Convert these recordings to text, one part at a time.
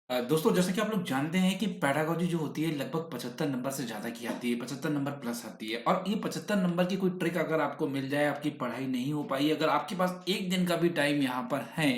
दोस्तों जैसा कि आप लोग जानते हैं कि पेडागोजी जो होती है लगभग 75 नंबर से ज़्यादा की आती है, 75 नंबर प्लस आती है और ये 75 नंबर की कोई ट्रिक अगर आपको मिल जाए, आपकी पढ़ाई नहीं हो पाई, अगर आपके पास 1 दिन का भी टाइम यहाँ पर है,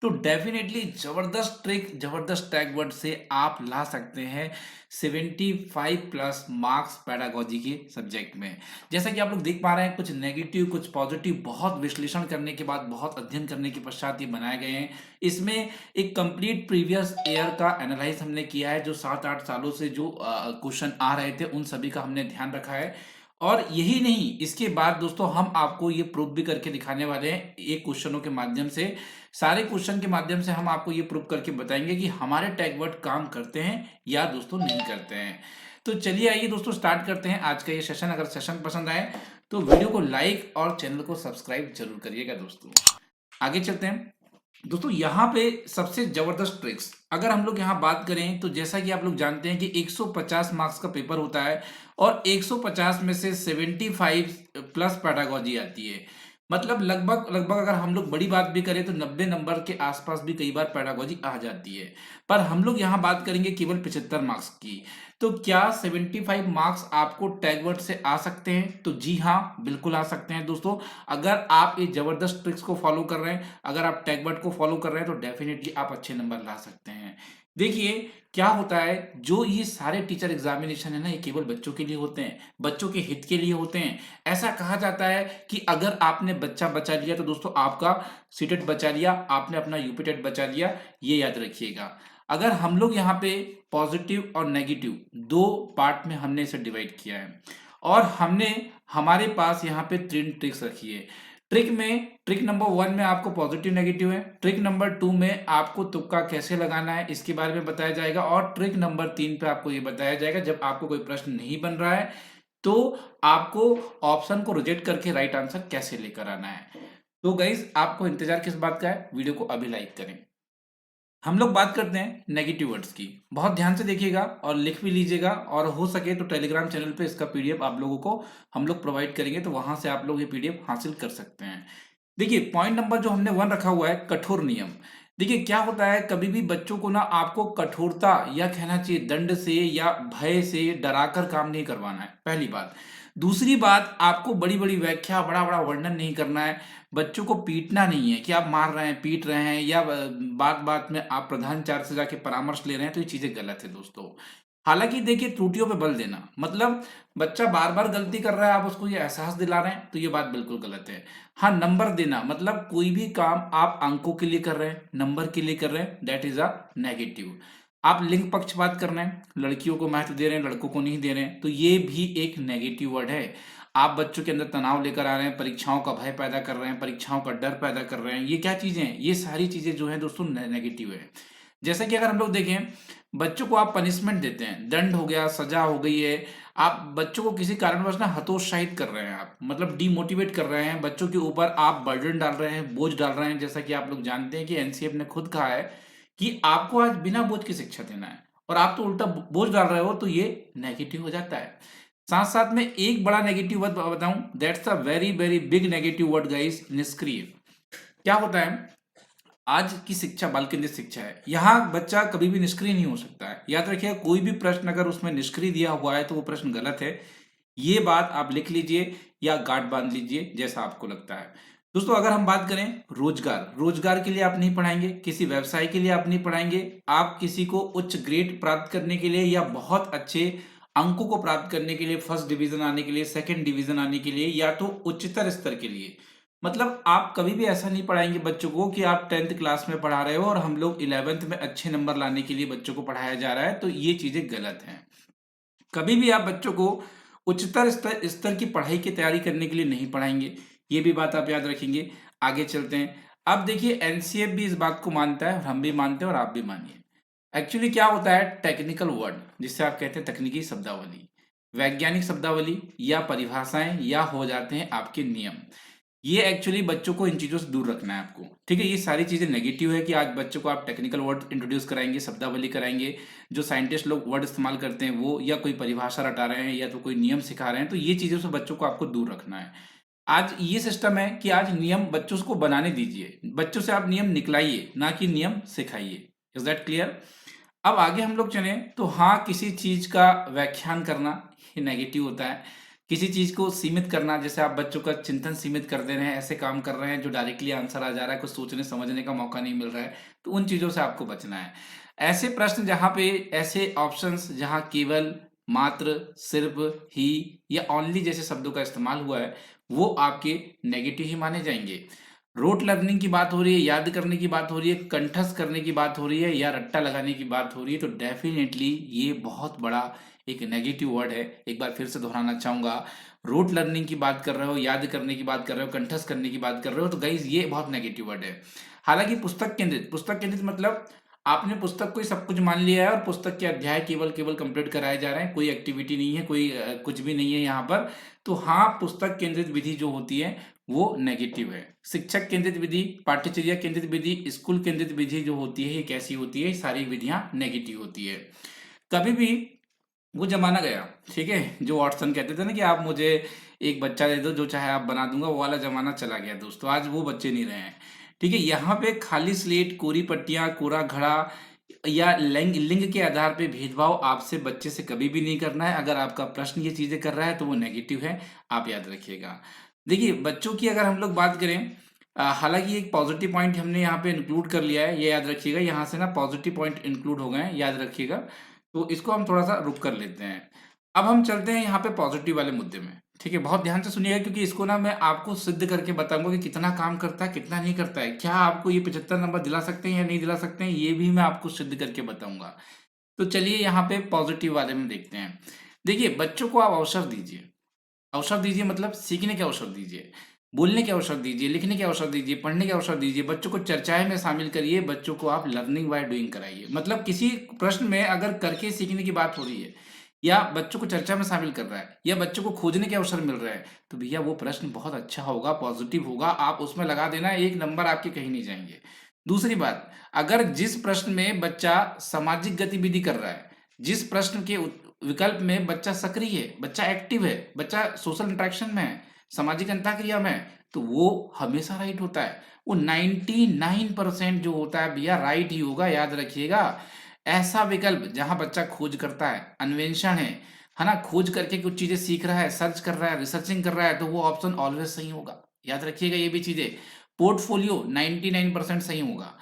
तो डेफ़िनेटली ज़बरदस्त ट्रिक, ज़बरदस्त टैग वर्ड से आप ला सकते हैं 75 प्लस मार्क्स पेडागोजी के सब्जेक्ट में। जैसा कि आप लोग देख पा रहे हैं कुछ नेगेटिव, कुछ पॉज़िटिव बहुत विश्लेषण करने के बाद, बहुत अध्ययन करने के पश्चात ये बनाए गए हैं। इसमें एक कंप्लीट प्रीवियस ईयर का एनालाइज हमने किया है जो 7-8 सालों से जो क्वेश्चन आ रहे थे उन सभी का हमने ध्यान रखा है। और यही नहीं, इसके बाद दोस्तों हम आपको ये प्रूव भी करके दिखाने वाले हैं एक क्वेश्चनों के माध्यम से। सारे क्वेश्चन के माध्यम से हम आपको ये प्रूव करके बताएंगे कि हमारे टैग वर्ड काम करते हैं या दोस्तों नहीं करते हैं। तो चलिए आइए दोस्तों स्टार्ट करते हैं आज का ये सेशन। अगर सेशन पसंद आए तो वीडियो को लाइक और चैनल को सब्सक्राइब जरूर करिएगा दोस्तों। आगे चलते हैं। दोस्तों यहाँ पे सबसे जबरदस्त ट्रिक्स अगर हम लोग यहाँ बात करें तो जैसा कि आप लोग जानते हैं कि 150 मार्क्स का पेपर होता है और 150 में से 75 प्लस पेडागोजी आती है। मतलब लगभग लगभग अगर हम लोग बड़ी बात भी करें तो 90 नंबर के आसपास भी कई बार पेडागोजी आ जाती है। पर हम लोग यहाँ बात करेंगे केवल 75 मार्क्स की। तो क्या 75 मार्क्स आपको टैग वर्ड से आ सकते हैं? तो जी हाँ, बिल्कुल आ सकते हैं दोस्तों। अगर आप ये जबरदस्त ट्रिक्स को फॉलो कर रहे हैं, अगर आप टैग वर्ड को फॉलो कर रहे हैं तो डेफिनेटली आप अच्छे नंबर ला सकते हैं। देखिए क्या होता है, जो ये सारे टीचर एग्जामिनेशन है ना, ये केवल बच्चों के लिए होते हैं, बच्चों के हित के लिए होते हैं। ऐसा कहा जाता है कि अगर आपने बच्चा बचा लिया तो दोस्तों आपका सीटेट बचा लिया, आपने अपना यूपीटेट बचा लिया, ये याद रखिएगा। अगर हम लोग यहाँ पे पॉजिटिव और नेगेटिव दो पार्ट में हमने इसे डिवाइड किया है और हमने हमारे पास यहाँ पे 3 ट्रिक्स रखी है। ट्रिक नंबर 1 में आपको पॉजिटिव नेगेटिव है, ट्रिक नंबर 2 में आपको तुक्का कैसे लगाना है इसके बारे में बताया जाएगा और ट्रिक नंबर 3 पे आपको ये बताया जाएगा जब आपको कोई प्रश्न नहीं बन रहा है तो आपको ऑप्शन को रिजेक्ट करके राइट आंसर कैसे लेकर आना है। तो गाइज आपको इंतजार किस बात का है, वीडियो को अभी लाइक करें। हम लोग बात करते हैं नेगेटिव वर्ड्स की। बहुत ध्यान से देखिएगा और लिख भी लीजिएगा और हो सके तो टेलीग्राम चैनल पे इसका पीडीएफ आप लोगों को हम लोग प्रोवाइड करेंगे तो वहां से आप लोग ये पीडीएफ हासिल कर सकते हैं। देखिए पॉइंट नंबर जो हमने 1 रखा हुआ है, कठोर नियम। देखिए क्या होता है, कभी भी बच्चों को ना आपको कठोरता या कहना चाहिए दंड से या भय से डराकर काम नहीं करवाना है, पहली बात। दूसरी बात, आपको बड़ी बड़ी व्याख्या बड़ा बड़ा वर्णन नहीं करना है। बच्चों को पीटना नहीं है कि आप मार रहे हैं, पीट रहे हैं या बात बात में आप प्रधानाचार्य से जाके परामर्श ले रहे हैं, तो ये चीजें गलत है दोस्तों। हालांकि देखिए त्रुटियों पे बल देना मतलब बच्चा बार बार गलती कर रहा है, आप उसको ये एहसास दिला रहे हैं, तो ये बात बिल्कुल गलत है। हाँ, नंबर देना मतलब कोई भी काम आप अंकों के लिए कर रहे हैं, नंबर के लिए कर रहे हैं, दैट इज अ नेगेटिव। आप लिंग पक्षपात कर रहे हैं, लड़कियों को महत्व दे रहे हैं, लड़कों को नहीं दे रहे हैं, तो ये भी एक नेगेटिव वर्ड है। आप बच्चों के अंदर तनाव लेकर आ रहे हैं, परीक्षाओं का भय पैदा कर रहे हैं, परीक्षाओं का डर पैदा कर रहे हैं, ये क्या चीजें हैं? ये सारी चीजें जो है दोस्तों नेगेटिव है। जैसे कि अगर हम लोग देखें, बच्चों को आप पनिशमेंट देते हैं, दंड हो गया, सजा हो गई है, आप बच्चों को किसी कारणवश ना हतोत्साहित कर रहे हैं, आप मतलब डिमोटिवेट कर रहे हैं, बच्चों के ऊपर आप बर्डन डाल रहे हैं, बोझ डाल रहे हैं। जैसा कि आप लोग जानते हैं कि एनसीएफ ने खुद कहा है कि आपको आज बिना बोझ की शिक्षा देना है और आप तो उल्टा बोझ डाल रहे हो, तो ये नेगेटिव हो जाता है। साथ साथ में एक बड़ा नेगेटिव वर्ड बताऊं, that's a very very big negative word guys, निष्क्रिय। क्या होता है, आज की शिक्षा बाल केंद्रित शिक्षा है, यहाँ बच्चा कभी भी निष्क्रिय नहीं हो सकता है। याद रखिए, कोई भी प्रश्न अगर उसमें निष्क्रिय दिया हुआ है तो वो प्रश्न गलत है। ये बात आप लिख लीजिए या गांठ बांध लीजिए जैसा आपको लगता है। दोस्तों अगर हम बात करें रोजगार, रोजगार के लिए आप नहीं पढ़ाएंगे, किसी व्यवसाय के लिए आप नहीं पढ़ाएंगे, आप किसी को उच्च ग्रेड प्राप्त करने के लिए या बहुत अच्छे अंकों को प्राप्त करने के लिए, फर्स्ट डिवीजन आने के लिए, सेकंड डिवीजन आने के लिए, या तो उच्चतर स्तर के लिए, मतलब आप कभी भी ऐसा नहीं पढ़ाएंगे बच्चों को कि आप 10th क्लास में पढ़ा रहे हो और हम लोग 11th में अच्छे नंबर लाने के लिए बच्चों को पढ़ाया जा रहा है, तो ये चीजें गलत हैं। कभी भी आप बच्चों को उच्चतर स्तर स्तर की पढ़ाई की तैयारी करने के लिए नहीं पढ़ाएंगे, ये भी बात आप याद रखेंगे। आगे चलते हैं। अब देखिए एनसीएफ भी इस बात को मानता है और हम भी मानते हैं और आप भी मानिए। एक्चुअली क्या होता है, टेक्निकल वर्ड जिससे आप कहते हैं तकनीकी शब्दावली, वैज्ञानिक शब्दावली या परिभाषाएं या हो जाते हैं आपके नियम, ये एक्चुअली बच्चों को इन चीज़ों से दूर रखना है आपको। ठीक है, ये सारी चीज़ें नेगेटिव है कि आज बच्चों को आप टेक्निकल वर्ड इंट्रोड्यूस कराएंगे, शब्दावली कराएंगे, जो साइंटिस्ट लोग वर्ड इस्तेमाल करते हैं वो, या कोई परिभाषा रटा रहे हैं या तो कोई नियम सिखा रहे हैं, तो ये चीज़ों से बच्चों को आपको दूर रखना है। आज ये सिस्टम है कि आज नियम बच्चों को बनाने दीजिए, बच्चों से आप नियम निकलाइए, ना कि नियम सिखाइए। Is that clear? अब आगे हम लोग चलें तो हाँ, किसी चीज़ का व्याख्यान करना ये नेगेटिव होता है। किसी चीज़ को सीमित करना, जैसे आप बच्चों का चिंतन सीमित कर दे रहे हैं, ऐसे काम कर रहे हैं जो डायरेक्टली आंसर आ जा रहा है, कुछ सोचने समझने का मौका नहीं मिल रहा है, तो उन चीज़ों से आपको बचना है। ऐसे प्रश्न जहाँ पे ऐसे ऑप्शंस जहाँ केवल, मात्र, सिर्फ़, ही या ओनली जैसे शब्दों का इस्तेमाल हुआ है, वो आपके नेगेटिव ही माने जाएँगे। रोट लर्निंग की बात हो रही है, याद करने की बात हो रही है, कंठस्थ करने की बात हो रही है या रट्टा लगाने की बात हो रही है, तो डेफ़िनेटली ये बहुत बड़ा एक नेगेटिव वर्ड है। एक बार फिर से दोहराना चाहूँगा, रोट लर्निंग की बात कर रहे हो, याद करने की बात कर रहे हो, कंठस्थ करने की बात कर रहे हो, तो गाइज़ ये बहुत नेगेटिव वर्ड है। हालाँकि पुस्तक केंद्रित मतलब आपने पुस्तक को ही सब कुछ मान लिया है और पुस्तक के अध्याय केवल केवल कंप्लीट कराए जा रहे हैं, कोई एक्टिविटी नहीं है, कोई कुछ भी नहीं है यहाँ पर। तो हाँ, पुस्तक केंद्रित विधि जो होती है वो नेगेटिव है। शिक्षक केंद्रित विधि, पाठ्यचर्या केंद्रित विधि, स्कूल केंद्रित विधि जो होती है, ये कैसी होती है? सारी विधियाँ नेगेटिव होती है। कभी भी वो ज़माना गया, ठीक है? जो वाटसन कहते थे ना कि आप मुझे एक बच्चा दे दो, जो चाहे आप बना दूँगा, वो वाला ज़माना चला गया दोस्तों, आज वो बच्चे नहीं रहे हैं, ठीक है? यहाँ पे खाली स्लेट, कोरी पट्टियाँ, कोरा घड़ा या लिंग लिंग के आधार पे भेदभाव आपसे बच्चे से कभी भी नहीं करना है। अगर आपका प्रश्न ये चीज़ें कर रहा है, तो वो नेगेटिव है, आप याद रखिएगा। देखिए, बच्चों की अगर हम लोग बात करें हालाँकि एक पॉज़िटिव पॉइंट हमने यहाँ पे इंक्लूड कर लिया है, ये याद रखिएगा, यहाँ से ना पॉज़िटिव पॉइंट इंक्लूड हो गए हैं, याद रखिएगा। तो इसको हम थोड़ा-सा रुक कर लेते हैं। अब हम चलते हैं यहाँ पे पॉज़िटिव वाले मुद्दे में, ठीक है? बहुत ध्यान से सुनिएगा क्योंकि इसको ना मैं आपको सिद्ध करके बताऊँगा कि कितना काम करता है, कितना नहीं करता है। क्या आपको ये 75 नंबर दिला सकते हैं या नहीं दिला सकते हैं, ये भी मैं आपको सिद्ध करके बताऊँगा। तो चलिए यहाँ पे पॉज़िटिव वाले में देखते हैं। देखिए, बच्चों को आप अवसर दीजिए। अवसर दीजिए मतलब सीखने के अवसर दीजिए, बोलने के अवसर दीजिए, लिखने के अवसर दीजिए, पढ़ने के अवसर दीजिए, बच्चों को चर्चाएँ में शामिल करिए, बच्चों को आप लर्निंग बाय डूइंग कराइए। मतलब किसी प्रश्न में अगर करके सीखने की बात हो रही है या बच्चों को चर्चा में शामिल कर रहा है या बच्चों को खोजने के अवसर मिल रहा है, तो भैया वो प्रश्न बहुत अच्छा होगा, पॉज़िटिव होगा, आप उसमें लगा देना 1 नंबर आपके कहीं नहीं जाएँगे। दूसरी बात, अगर जिस प्रश्न में बच्चा सामाजिक गतिविधि कर रहा है, जिस प्रश्न के विकल्प में बच्चा सक्रिय है, बच्चा एक्टिव है, बच्चा सोशल इंटरेक्शन में है, सामाजिक अंतःक्रिया में है, तो वो हमेशा राइट होता है। वो 99% जो होता है भैया राइट ही होगा, याद रखिएगा। ऐसा विकल्प जहाँ बच्चा खोज करता है, अन्वेषण है ना? खोज करके कुछ चीज़ें सीख रहा है, सर्च कर रहा है, रिसर्चिंग कर रहा है, तो वो ऑप्शन ऑलवेज़ सही होगा। याद रखिएगा ये भी चीज़ें। पोर्टफोलियो 99% सही होगा।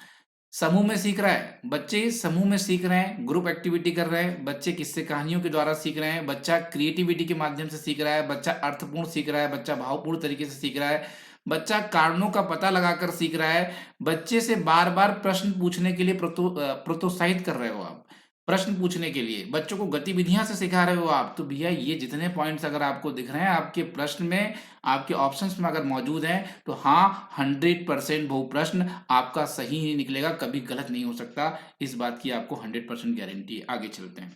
समूह में सीख रहा है, बच्चे समूह में सीख रहे हैं, ग्रुप एक्टिविटी कर रहे हैं, बच्चे किस्से कहानियों के द्वारा सीख रहे हैं, बच्चा क्रिएटिविटी के माध्यम से सीख रहा है, बच्चा अर्थपूर्ण सीख रहा है, बच्चा भावपूर्ण तरीके से सीख रहा है, बच्चा कारणों का पता लगाकर सीख रहा है, बच्चे से बार-बार प्रश्न पूछने के लिए प्रोत्साहित कर रहे हो आप। प्रश्न पूछने के लिए, बच्चों को गतिविधियाँ से सिखा रहे हो आप, तो भैया ये जितने पॉइंट्स अगर आपको दिख रहे हैं, आपके प्रश्न में, आपके ऑप्शंस में अगर मौजूद हैं, तो हाँ, 100% वो प्रश्न आपका सही ही निकलेगा, कभी गलत नहीं हो सकता। इस बात की आपको 100% गारंटी है। आगे चलते हैं।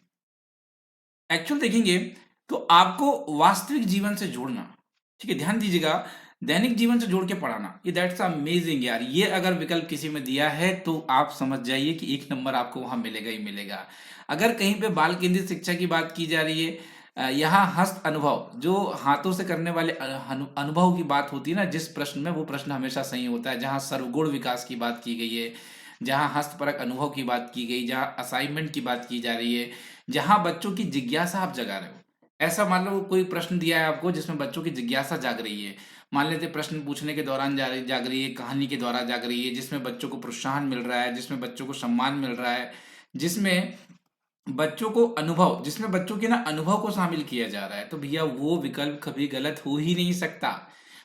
एक्चुअल देखेंगे तो आपको वास्तविक जीवन से जोड़ना, ठीक है? ध्यान दीजिएगा, दैनिक जीवन से जोड़ के पढ़ाना, ये दैट्स अमेजिंग यार। ये अगर विकल्प किसी में दिया है तो आप समझ जाइए कि 1 नंबर आपको वहाँ मिलेगा ही मिलेगा। अगर कहीं पे बाल केंद्रित शिक्षा की बात की जा रही है यहाँ हस्त अनुभव, जो हाथों से करने वाले अनुभव की बात होती है ना जिस प्रश्न में, वो प्रश्न हमेशा सही होता है। जहाँ सर्वगुण विकास की बात की गई है, जहाँ हस्तपरक अनुभव की बात की गई, जहाँ असाइनमेंट की बात की जा रही है, जहाँ बच्चों की जिज्ञासा आप जगा रहे हो। ऐसा मान लो कोई प्रश्न दिया है आपको जिसमें बच्चों की जिज्ञासा जाग रही है। मान लेते प्रश्न पूछने के दौरान जाग रही है, कहानी के द्वारा जाग रही है, जिसमें बच्चों को प्रोत्साहन मिल रहा है, जिसमें बच्चों को सम्मान मिल रहा है, जिसमें बच्चों को अनुभव, जिसमें बच्चों के ना अनुभव को शामिल किया जा रहा है, तो भैया वो विकल्प कभी गलत हो ही नहीं सकता।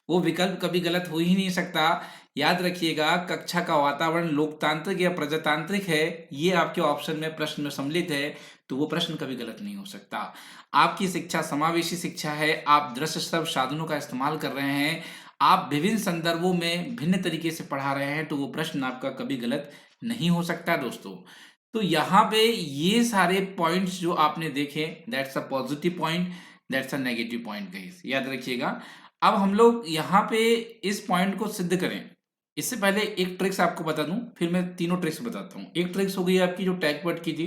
वो विकल्प कभी गलत हो ही नहीं सकता। याद रखिएगा, कक्षा का वातावरण लोकतांत्रिक या प्रजातांत्रिक है, ये आपके ऑप्शन में प्रश्न में सम्मिलित है, तो वो प्रश्न कभी गलत नहीं हो सकता। आपकी शिक्षा समावेशी शिक्षा है, आप दृश्य श्रव्य साधनों का इस्तेमाल कर रहे हैं, आप विभिन्न संदर्भों में भिन्न तरीके से पढ़ा रहे हैं, तो वो प्रश्न आपका कभी गलत नहीं हो सकता दोस्तों। तो यहाँ पे ये सारे पॉइंट्स जो आपने देखे, that's a positive point, that's a negative point guys, याद रखिएगा। अब हम लोग यहाँ पे इस पॉइंट को सिद्ध करें, इससे पहले एक ट्रिक्स आपको बता दूं, फिर मैं तीनों ट्रिक्स बताता हूँ। एक ट्रिक्स हो गई आपकी जो टैग वर्ड की थी।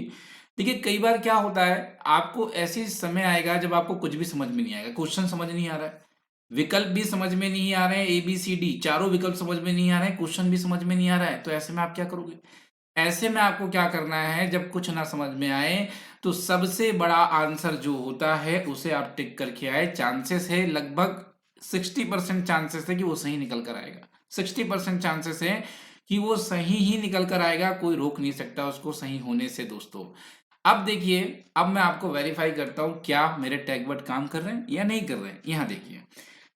देखिए, कई बार क्या होता है, आपको ऐसे समय आएगा जब आपको कुछ भी समझ में नहीं आएगा, क्वेश्चन समझ नहीं आ रहा है, विकल्प भी समझ में नहीं आ रहे हैं, ABCD चारों विकल्प समझ में नहीं आ रहे हैं, क्वेश्चन भी समझ में नहीं आ रहा है, तो ऐसे में आप क्या करोगे? ऐसे में आपको क्या करना है, जब कुछ ना समझ में आए तो सबसे बड़ा आंसर जो होता है उसे आप टिक करके आए। चांसेस है लगभग 60% चांसेस है कि वो सही निकल कर आएगा। 60% चांसेस है कि वो सही ही निकल कर आएगा, कोई रोक नहीं सकता उसको सही होने से दोस्तों। अब देखिए, अब मैं आपको वेरीफाई करता हूं क्या मेरे टैगवर्ड काम कर रहे हैं या नहीं कर रहे हैं। यहां देखिए,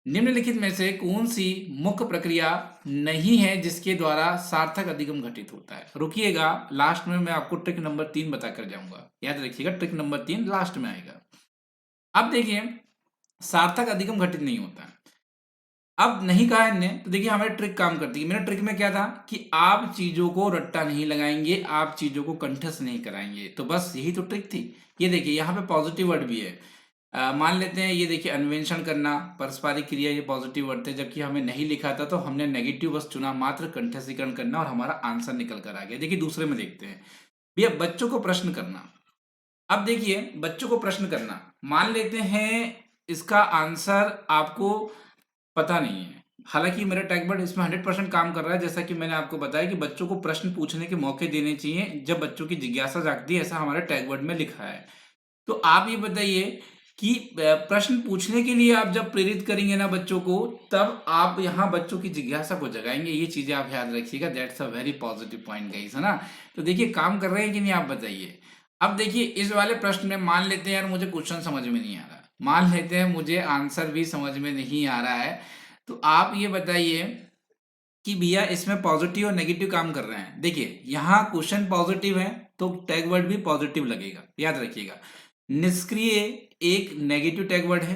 निम्नलिखित में से कौन सी मुख्य प्रक्रिया नहीं है जिसके द्वारा सार्थक अधिगम घटित होता है। रुकिएगा, लास्ट में मैं आपको ट्रिक नंबर 3 बताकर जाऊंगा, याद रखिएगा ट्रिक नंबर 3 लास्ट में आएगा। अब देखिए, सार्थक अधिगम घटित नहीं होता है। अब नहीं कहा इनने तो देखिए हमारी ट्रिक काम करती है। मेरा ट्रिक में क्या था कि आप चीजों को रट्टा नहीं लगाएंगे, आप चीजों को कंठस्थ नहीं कराएंगे, तो बस यही तो ट्रिक थी। ये देखिए यहाँ पे पॉजिटिव वर्ड भी है। मान लेते हैं ये देखिए, अन्वेषण करना, परस्परिक क्रिया, ये पॉजिटिव वर्ड थे, जबकि हमें नहीं लिखा था तो हमने नेगेटिव बस चुना, मात्र कंठस्थीकरण करना और हमारा आंसर निकल कर आ गया। देखिए दूसरे में देखते हैं भैया, बच्चों को प्रश्न करना। अब देखिए बच्चों को प्रश्न करना, मान लेते हैं इसका आंसर आपको पता नहीं है, हालांकि मेरा टैगवर्ड इसमें 100% काम कर रहा है। जैसा कि मैंने आपको बताया कि बच्चों को प्रश्न पूछने के मौके देने चाहिए जब बच्चों की जिज्ञासा जागती है, ऐसा हमारे टैगवर्ड में लिखा है। तो आप ये बताइए कि प्रश्न पूछने के लिए आप जब प्रेरित करेंगे ना बच्चों को, तब आप यहाँ बच्चों की जिज्ञासा को जगाएंगे। ये चीजें आप याद रखिएगा, that's a very positive point guys, है ना। तो देखिए काम कर रहे हैं कि नहीं आप बताइए। अब देखिए इस वाले प्रश्न में मान लेते हैं यार मुझे क्वेश्चन समझ में नहीं आ रहा, मान लेते हैं मुझे आंसर भी समझ में नहीं आ रहा है, तो आप ये बताइए कि भैया इसमें पॉजिटिव और नेगेटिव काम कर रहे हैं। देखिए यहाँ क्वेश्चन पॉजिटिव है तो टैग वर्ड भी पॉजिटिव लगेगा, याद रखिएगा। निष्क्रिय एक नेगेटिव टैग वर्ड है,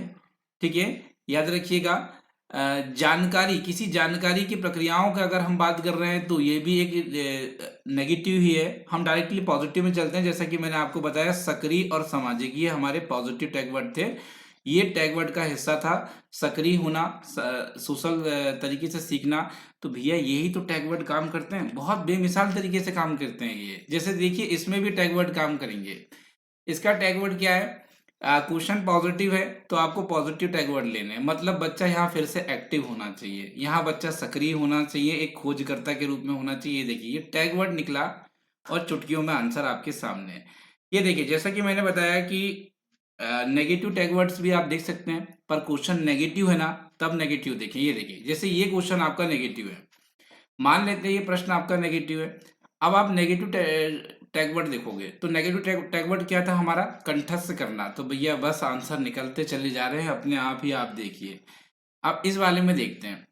ठीक है, याद रखिएगा। जानकारी, किसी जानकारी की प्रक्रियाओं की अगर हम बात कर रहे हैं तो ये भी एक नेगेटिव ही है। हम डायरेक्टली पॉजिटिव में चलते हैं, जैसा कि मैंने आपको बताया सक्रिय और सामाजिक, ये हमारे पॉजिटिव टैग वर्ड थे। ये टैग वर्ड का हिस्सा था सक्रिय होना, सोशल तरीके से सीखना। तो भैया यही तो टैग वर्ड काम करते हैं, बहुत बेमिसाल तरीके से काम करते हैं ये। जैसे देखिए इसमें भी टैग वर्ड काम करेंगे। इसका टैग वर्ड क्या है, क्वेश्चन पॉजिटिव है तो आपको पॉजिटिव टैग वर्ड लेने हैं, मतलब बच्चा यहाँ फिर से एक्टिव होना चाहिए, यहाँ बच्चा सक्रिय होना चाहिए, एक खोजकर्ता के रूप में होना चाहिए। देखिए ये टैग वर्ड निकला और चुटकियों में आंसर आपके सामने है। ये देखिए जैसा कि मैंने बताया कि नेगेटिव टैग वर्ड्स भी आप देख सकते हैं, पर क्वेश्चन नेगेटिव है ना, तब नेगेटिव देखें। ये देखिए जैसे ये क्वेश्चन आपका नेगेटिव है, मान लेते हैं ये प्रश्न आपका नेगेटिव है। अब आप नेगेटिव टैगवर्ड देखोगे तो नेगेटिव टैगवर्ड क्या था हमारा, कंठस्थ करना। तो भैया बस आंसर निकलते चले जा रहे हैं अपने आप ही, आप देखिए। अब इस वाले में देखते हैं,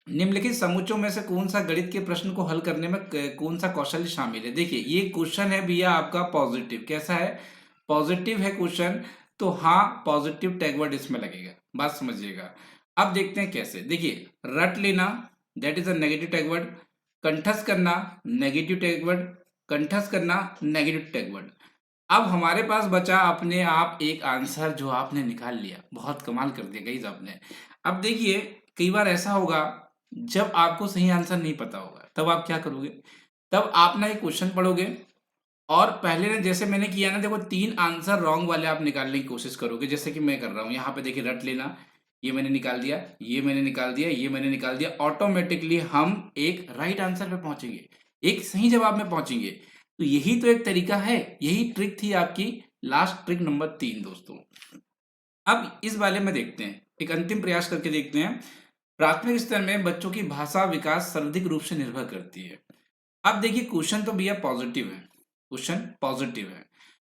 निम्नलिखित समुच्चयों में से कौन सा गणित के प्रश्न को हल करने में कौन सा कौशल शामिल है। देखिए ये क्वेश्चन है भैया आपका पॉजिटिव, कैसा है, पॉजिटिव है क्वेश्चन, तो हाँ पॉजिटिव टैगवर्ड इसमें लगेगा, बात समझिएगा। अब देखते हैं कैसे। देखिए रट लेना, दैट इज अ नेगेटिव टैगवर्ड। कंठस्थ करना, नेगेटिव टैगवर्ड। कंठस्थ करना, नेगेटिव टैगवर्ड। अब हमारे पास बचा अपने आप एक आंसर जो आपने निकाल लिया, बहुत कमाल कर दिया गाइस आपने। अब देखिए कई बार ऐसा होगा जब आपको सही आंसर नहीं पता होगा, तब आप क्या करोगे, तब आप ना एक क्वेश्चन पढ़ोगे और पहले ने जैसे मैंने किया ना, देखो 3 आंसर रॉन्ग वाले आप निकालने की कोशिश करोगे, जैसे कि मैं कर रहा हूँ यहाँ पे। देखिए रट लेना, ये मैंने निकाल दिया, ये मैंने निकाल दिया, ये मैंने निकाल दिया, ऑटोमेटिकली हम एक राइट आंसर पे पहुंचेंगे, एक सही जवाब में पहुंचेंगे। तो यही तो एक तरीका है, यही ट्रिक थी आपकी, लास्ट ट्रिक नंबर 3 दोस्तों। अब इस वाले में देखते हैं, एक अंतिम प्रयास करके देखते हैं। प्राथमिक स्तर में बच्चों की भाषा विकास सर्वाधिक रूप से निर्भर करती है। अब देखिए क्वेश्चन तो भैया पॉजिटिव है, क्वेश्चन पॉजिटिव है,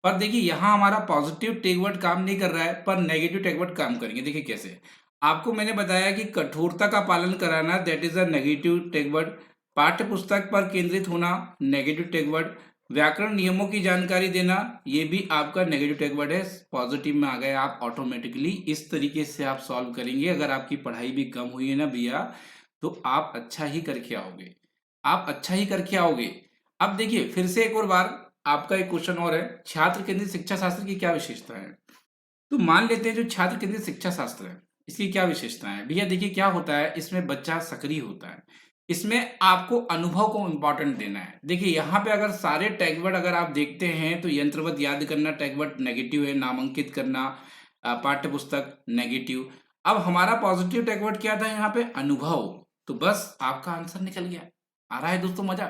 पर देखिए यहाँ हमारा पॉजिटिव टैगवर्ड काम नहीं कर रहा है, पर नेगेटिव टैगवर्ड काम करेंगे। देखिए कैसे, आपको मैंने बताया कि कठोरता का पालन कराना, दैट इज अ नेगेटिव टैगवर्ड। पाठ्य पुस्तक पर केंद्रित होना, नेगेटिव टैगवर्ड। व्याकरण नियमों की जानकारी देना, ये भी आपका नेगेटिव टैगवर्ड है। पॉजिटिव में आ गए आप ऑटोमेटिकली। इस तरीके से आप सॉल्व करेंगे, अगर आपकी पढ़ाई भी कम हुई है ना भैया, तो आप अच्छा ही करके आओगे, आप अच्छा ही करके आओगे। अब देखिए फिर से एक और बार आपका एक क्वेश्चन और है, छात्र केंद्रित शिक्षा शास्त्र की क्या विशेषता है। तो मान लेते हैं जो छात्र केंद्रित शिक्षा शास्त्र है, इसकी क्या विशेषता है भैया। देखिए क्या होता है, इसमें बच्चा सक्रिय होता है, इसमें आपको अनुभव को इंपॉर्टेंट देना है। देखिए यहाँ पे अगर सारे टैगवर्ड अगर आप देखते हैं तो यंत्रवत याद करना टैगवर्ड नेगेटिव है, नामांकित करना पाठ्य पुस्तक नेगेटिव। अब हमारा पॉजिटिव टैगवर्ड क्या था यहाँ पे, अनुभव। तो बस आपका आंसर निकल गया। आ रहा है दोस्तों मजा।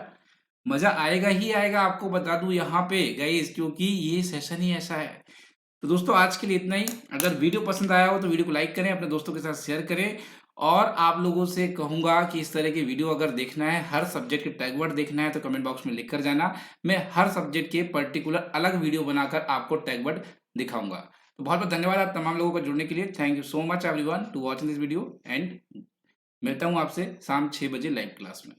मज़ा आएगा ही आएगा, आपको बता दूँ यहाँ पे गाइस, क्योंकि ये सेशन ही ऐसा है। तो दोस्तों आज के लिए इतना ही। अगर वीडियो पसंद आया हो तो वीडियो को लाइक करें, अपने दोस्तों के साथ शेयर करें और आप लोगों से कहूँगा कि इस तरह की वीडियो अगर देखना है, हर सब्जेक्ट के टैग वर्ड देखना है तो कमेंट बॉक्स में लिख कर जाना। मैं हर सब्जेक्ट के पर्टिकुलर अलग वीडियो बनाकर आपको टैग वर्ड दिखाऊँगा। तो बहुत-बहुत धन्यवाद आप तमाम लोगों का जुड़ने के लिए। Thank you so much everyone to watching this video and मिलता हूँ आपसे शाम 6 बजे लाइव क्लास में।